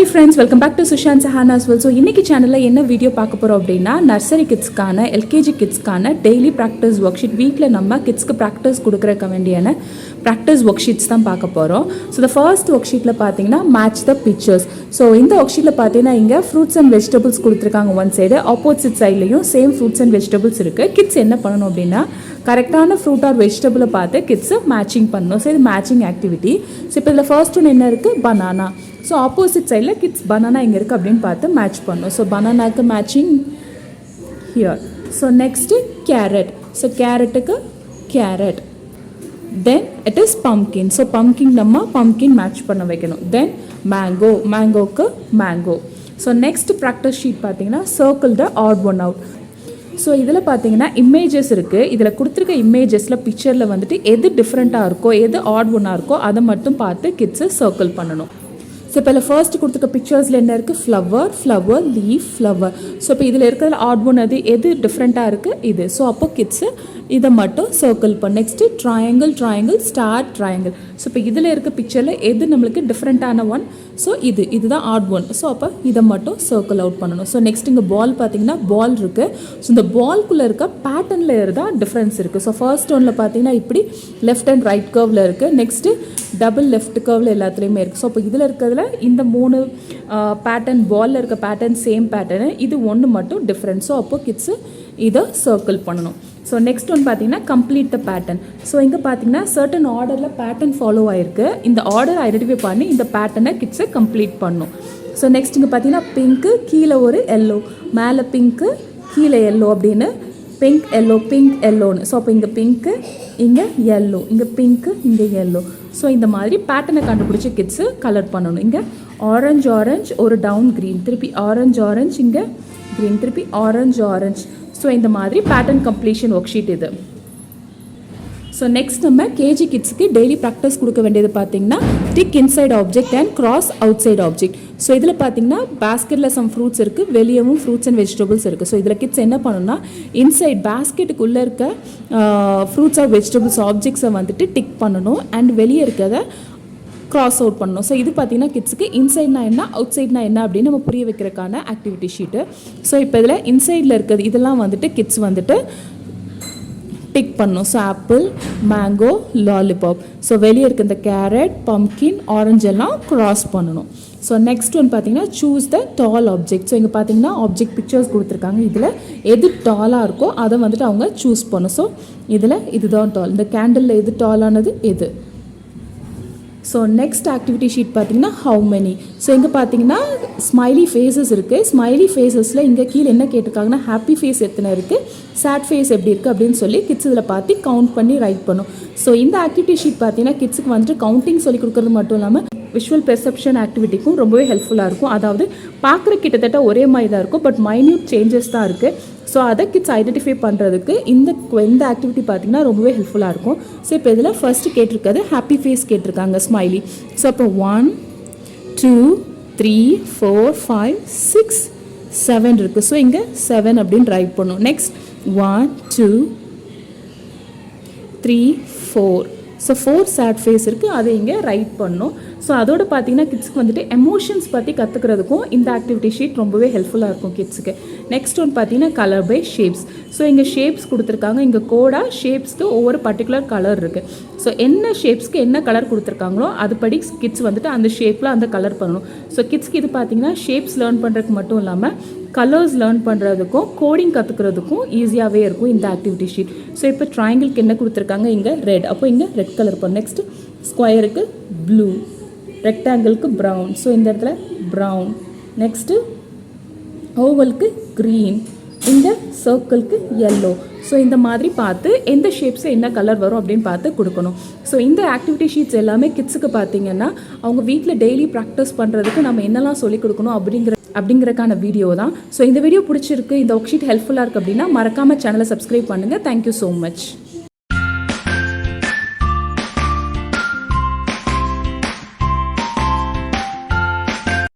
Hi friends, welcome back to Sushan Sahana as well. So இன்னைக்கு சேனல்ல என்ன video பார்க்க போறோம் அப்படினா நர்சரி கிட்ஸ்க்கான எல்கேஜி கிட்ஸ்க்கான டெய்லி பிராக்டிஸ் வொர்க்ஷீட் வீக்ல நம்ம கிட்ஸ்க்கு பிராக்டிஸ் கொடுக்கறக்க வேண்டியான பிராக்டிஸ் வொர்க்ஷீட்ஸ் தான் பார்க்க போறோம். So the first worksheetல பாத்தீங்கன்னா match the pictures. So இந்த worksheetல பாத்தீங்கன்னா இங்க fruits and vegetables கொடுத்திருக்காங்க one side, opposite sideலயும் same fruits and vegetables இருக்கு. கிட்ஸ் என்ன பண்ணனும் அப்படினா கரெக்டான ஃப்ரூட் ஆர் வெஜிடபிளை பார்த்து கிட்ஸ் மேட்சிங் பண்ணணும். ஸோ இது மேட்சிங் ஆக்டிவிட்டி. ஸோ இப்போ இதில் ஃபர்ஸ்ட் ஒன்று என்ன இருக்குது, பனானா. ஸோ ஆப்போசிட் சைடில் கிட்ஸ் பனானா எங்கே இருக்குது அப்படின்னு பார்த்து மேட்ச் பண்ணணும். ஸோ பனானாக்கு matching here. So next carrot. So கேரட்டுக்கு carrot. Then it is pumpkin. So pumpkin நம்ம பம்கின் மேட்ச் பண்ண வைக்கணும். தென் மேங்கோ, மேங்கோக்கு mango. So next practice sheet பார்த்தீங்கன்னா circle the odd one out. So இதில் பார்த்தீங்கன்னா இமேஜஸ் இருக்குது. இதில் கொடுத்துருக்க இமேஜஸில் பிக்சரில் வந்துட்டு எது டிஃப்ரெண்ட்டாக இருக்கோ எது ஆட் ஒன்னாக இருக்கோ அதை மட்டும் பார்த்து கிட்ஸை சர்க்கிள் பண்ணணும். ஸோ இப்போ இதில் ஃபர்ஸ்ட் கொடுத்துருக்க பிக்சர்ஸில் என்ன இருக்குது, ஃப்ளவர், லீஃப், ஃப்ளவர். ஸோ இப்போ இதில் இருக்கிறதுல ஆட் ஒன் எது டிஃப்ரெண்ட்டாக இருக்குது இது. ஸோ அப்போ கிட்ஸு இதை மட்டும் சர்க்கிள் பண்ணு. Next triangle, star triangle. So இப்போ இதில் இருக்க பிக்சரில் எது நம்மளுக்கு டிஃப்ரெண்ட்டான ஒன், ஸோ இதுதான் ஆட் ஒன். ஸோ அப்போ இதை மட்டும் சர்க்கிள் அவுட் பண்ணணும். ஸோ நெக்ஸ்ட் இங்கே பால் பார்த்தீங்கன்னா பால் இருக்குது. ஸோ இந்த பால்குள்ளே இருக்க பேட்டர்னில் தான் டிஃப்ரென்ஸ் இருக்குது. ஸோ ஃபர்ஸ்ட் ஒன்னில் பார்த்தீங்கன்னா இப்படி லெஃப்ட் அண்ட் ரைட் கர்வில் இருக்குது. நெக்ஸ்ட்டு டபுள் லெஃப்ட் கர்வில் எல்லாத்துலேயுமே இருக்குது. ஸோ இப்போ இதில் இருக்கிறதுல இந்த 3 பேட்டர்ன், பாலில் இருக்க பேட்டர்ன் சேம் பேட்டர்னு, இது ஒன்று மட்டும் டிஃப்ரெண்ட். ஸோ அப்போ கிட்ஸு இதை சர்க்கிள் பண்ணணும். ஸோ நெக்ஸ்ட் ஒன் பார்த்தீங்கன்னா கம்ப்ளீட் த பேட்டர்ன். ஸோ இங்கே பார்த்தீங்கன்னா சர்டன் ஆர்டரில் பேட்டர்ன் ஃபாலோ ஆகிருக்கு. இந்த ஆர்டர் ஐடென்டிஃபை பண்ணி இந்த பேட்டர்னை கிட்ஸை கம்ப்ளீட் பண்ணணும். ஸோ நெக்ஸ்ட் இங்கே பார்த்தீங்கன்னா பிங்க்கு, கீழே ஒரு எல்லோ, மேலே பிங்க்கு, கீழே எல்லோ அப்படின்னு பிங்க் எல்லோன்னு. ஸோ அப்போ இங்கே பிங்க்கு, இங்கே எல்லோ, இங்கே பிங்க்கு, இங்கே எல்லோ. ஸோ இந்த மாதிரி பேட்டர்னை கண்டுபிடிச்சி கிட்ஸு கலர் பண்ணணும். இங்கே ஆரஞ்சு, ஒரு டவுன் க்ரீன், திருப்பி ஆரஞ்சு, இங்கே க்ரீன், திருப்பி ஆரஞ்சு. ஸோ இந்த மாதிரி பேட்டர்ன் கம்ப்ளீஷன் ஒர்க் ஷீட் இது. ஸோ நெக்ஸ்ட் நம்ம கேஜி கிட்ஸுக்கு டெய்லி ப்ராக்டிஸ் கொடுக்க வேண்டியது பார்த்தீங்கன்னா tick inside object and cross outside object. So இதில் பார்த்தீங்கன்னா பேஸ்கெட்டில் சம் ஃப்ரூட்ஸ் இருக்குது, வெளியவும் ஃப்ரூட்ஸ் அண்ட் வெஜிடபிள்ஸ் இருக்குது. ஸோ இதில் கிட்ஸ் என்ன பண்ணணும்னா இன்சைட் பேஸ்கெட்டுக்குள்ளே இருக்க ஃப்ரூட்ஸ் ஆர் வெஜிடபிள்ஸ் ஆப்ஜெக்ட்ஸை வந்துட்டு டிக் பண்ணணும் அண்ட் வெளியே இருக்கிறத கிராஸ் அவுட் பண்ணணும். ஸோ இது பார்த்தீங்கன்னா கிட்ஸுக்கு இன்சைட்னா என்ன, அவுட் சைட்னா என்ன அப்படின்னு நம்ம புரிய வைக்கிறதுக்கான ஆக்டிவிட்டி ஷீட்டு. ஸோ இப்போ இதில் இன்சைடில் இருக்கிறது இதெல்லாம் வந்துட்டு கிட்ஸ் வந்துட்டு டிக் பண்ணணும். So apple, mango, lollipop. So வெளியே இருக்க இந்த கேரட், பம்கின், ஆரஞ்சு எல்லாம் கிராஸ் பண்ணணும். ஸோ நெக்ஸ்ட் ஒன் பார்த்தீங்கன்னா choose the tall object. So இங்கே பார்த்தீங்கன்னா ஆப்ஜெக்ட் பிக்சர்ஸ் கொடுத்துருக்காங்க. இதில் எது டாலாக இருக்கோ அதை வந்துட்டு அவங்க சூஸ் பண்ணும். ஸோ இதில் இதுதான் டால். இந்த கேண்டலில் எது டாலானது எது. ஸோ நெக்ஸ்ட் ஆக்டிவிட்டி ஷீட் பார்த்தீங்கன்னா ஹவு மெனி. ஸோ இங்கே பார்த்தீங்கன்னா ஸ்மைலி ஃபேஸஸ் இருக்குது. ஸ்மைலி ஃபேஸஸில் இங்கே கீழே என்ன கேட்டிருக்காங்கன்னா ஹாப்பி ஃபேஸ் எத்தனை இருக்குது, சேட் ஃபேஸ் எப்படி இருக்குது அப்படின்னு சொல்லி கிட்ஸ் இதில் பார்த்து கவுண்ட் பண்ணி ரைட் பண்ணும். ஸோ இந்த ஆக்டிவிட்டி ஷீட் பார்த்தீங்கன்னா கிட்ஸுக்கு வந்துட்டு கவுண்டிங் சொல்லி கொடுக்குறது மட்டும் இல்லாமல் விஷுவல் பெர்செப்ஷன் ஆக்டிவிட்டிக்கும் ரொம்பவே ஹெல்ப்ஃபுல்லாக இருக்கும். அதாவது பார்க்குற கிட்டத்தட்ட ஒரே மாதிரி தான் இருக்கும், பட் மைன்யூட் சேஞ்சஸ் தான் இருக்குது. ஸோ அதை கிட்ஸ் ஐடென்டிஃபை பண்ணுறதுக்கு இந்த ஆக்டிவிட்டி பார்த்திங்கன்னா ரொம்பவே ஹெல்ப்ஃபுல்லாக இருக்கும். ஸோ இப்போ இதில் ஃபஸ்ட்டு கேட்டிருக்கிறது ஹாப்பி ஃபேஸ் கேட்டிருக்காங்க, ஸ்மைலி. ஸோ அப்போ 1 2 3 4 5 6 7 இருக்குது. ஸோ இங்கே 7 அப்படின்னு ரைட் பண்ணும். நெக்ஸ்ட் 1 2 3 4. ஸோ 4 சேட் ஃபேஸ் இருக்குது, அதை இங்கே ரைட் பண்ணணும். ஸோ அதோட பார்த்தீங்கன்னா கிட்ஸ்க்கு வந்துட்டு எமோஷன்ஸ் பற்றி கற்றுக்கிறதுக்கும் இந்த ஆக்டிவிட்டி ஷீட் ரொம்பவே ஹெல்ப்ஃபுல்லாக இருக்கும் கிட்ஸுக்கு. நெக்ஸ்ட் ஒன்று பார்த்தீங்கன்னா கலர் பை ஷேப்ஸ். ஸோ இங்கே ஷேப்ஸ் கொடுத்துருக்காங்க. இங்கே கோடாக ஷேப்ஸ்க்கு ஒவ்வொரு பர்டிகுலர் கலர் இருக்குது. ஸோ என்ன ஷேப்ஸ்க்கு என்ன கலர் கொடுத்துருக்காங்களோ அதுபடி கிட்ஸ் வந்துட்டு அந்த ஷேப்பில் அந்த கலர் பண்ணணும். ஸோ கிட்ஸ்க்கு இது பார்த்தீங்கன்னா ஷேப்ஸ் லேர்ன் பண்ணுறதுக்கு மட்டும் இல்லாமல் கலர்ஸ் லேர்ன் பண்ணுறதுக்கும் கோடிங் கற்றுக்கிறதுக்கும் ஈஸியாகவே இருக்கும் இந்த ஆக்டிவிட்டி ஷீட். ஸோ இப்போ ட்ரையாங்கிள்க்கு என்ன கொடுத்துருக்காங்க, இங்கே ரெட், அப்போ இங்கே ரெட் கலர் பண்ணும். நெக்ஸ்ட்டு ஸ்கொயருக்கு ப்ளூ, ரெக்டாங்கிளுக்கு ப்ரௌன். ஸோ இந்த இடத்துல ப்ரௌன். நெக்ஸ்ட்டு ஓவலுக்கு க்ரீன், இந்த சர்க்கிளுக்கு எல்லோ. ஸோ இந்த மாதிரி பார்த்து எந்த ஷேப்ஸில் என்ன கலர் வரும் அப்படின்னு பார்த்து கொடுக்கணும். ஸோ இந்த ஆக்டிவிட்டி ஷீட்ஸ் எல்லாமே கிட்ஸுக்கு பார்த்தீங்கன்னா அவங்க வீட்டில் டெய்லி ப்ராக்டிஸ் பண்ணுறதுக்கு நம்ம என்னெல்லாம் சொல்லிக் கொடுக்கணும் அப்படிங்கிறக்கான வீடியோ தான். ஸோ இந்த வீடியோ பிடிச்சிருக்கு, இந்த ஒர்க் ஷீட் ஹெல்ப்ஃபுல்லாக இருக்குது அப்படின்னா மறக்காமல் சேனலை சப்ஸ்கிரைப் பண்ணுங்கள். Thank you so much.